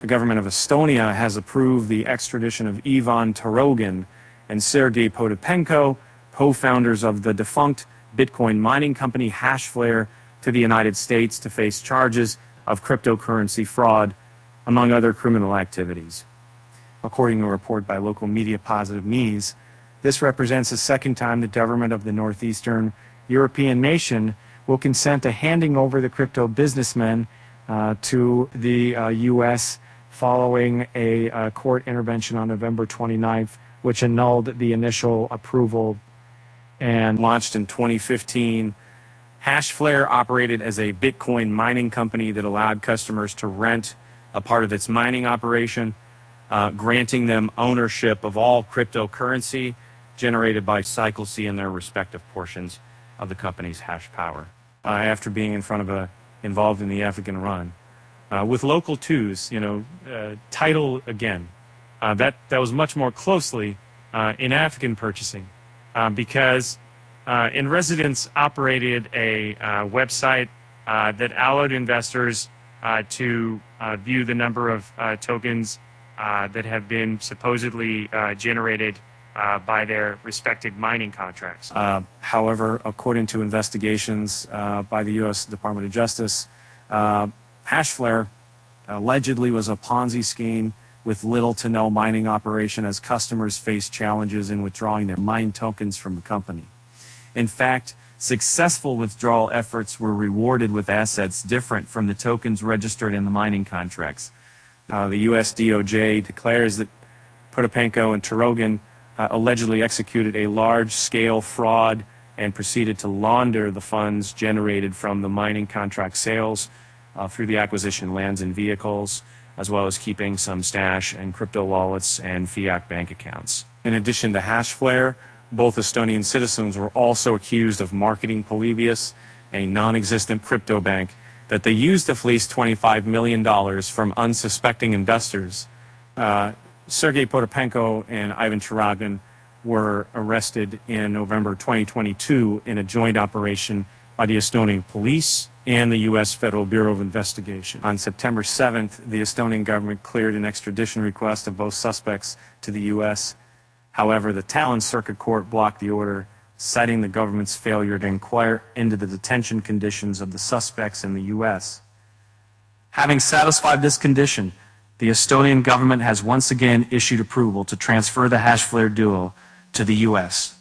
The government of Estonia has approved the extradition of Ivan Turogin and Sergei Potapenko, co-founders of the defunct Bitcoin mining company HashFlare, to the United States to face charges of cryptocurrency fraud, among other criminal activities. According to a report by local media Positive News, this represents the second time the government of the northeastern European nation will consent to handing over the crypto businessmen to the U.S. following a court intervention on November 29th, which annulled the initial approval. And launched in 2015, HashFlare operated as a Bitcoin mining company that allowed customers to rent a part of its mining operation, granting them ownership of all cryptocurrency generated by Cycle C in their respective portions of the company's hash power. After being involved in the African run, with local twos, title again, that was much more closely in African purchasing, because in residence operated a website that allowed investors to view the number of tokens that have been supposedly generated by their respective mining contracts. However, according to investigations by the U.S. Department of Justice, HashFlare allegedly was a Ponzi scheme with little to no mining operation, as customers faced challenges in withdrawing their mined tokens from the company. In fact, successful withdrawal efforts were rewarded with assets different from the tokens registered in the mining contracts. The U.S. DOJ declares that Potapenko and Turogin allegedly executed a large-scale fraud and proceeded to launder the funds generated from the mining contract sales through the acquisition of lands and vehicles, as well as keeping some stash and crypto wallets and fiat bank accounts. In addition to HashFlare, both Estonian citizens were also accused of marketing Polybius, a non-existent crypto bank that they used to fleece $25 million from unsuspecting investors. Sergei Potapenko and Ivan Turogin were arrested in November 2022 in a joint operation by the Estonian police and the U.S. Federal Bureau of Investigation. On September 7th, the Estonian government cleared an extradition request of both suspects to the U.S. However, the Tallinn Circuit Court blocked the order, citing the government's failure to inquire into the detention conditions of the suspects in the U.S. Having satisfied this condition, the Estonian government has once again issued approval to transfer the HashFlare duo to the U.S.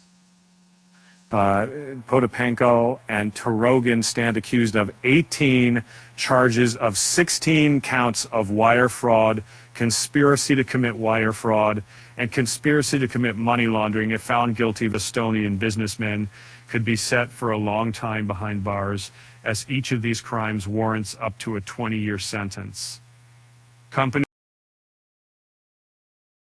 Potapenko and Turogin stand accused of 18 charges of 16 counts of wire fraud, conspiracy to commit wire fraud, and conspiracy to commit money laundering. If found guilty, the Estonian businessmen could be set for a long time behind bars, as each of these crimes warrants up to a 20-year sentence.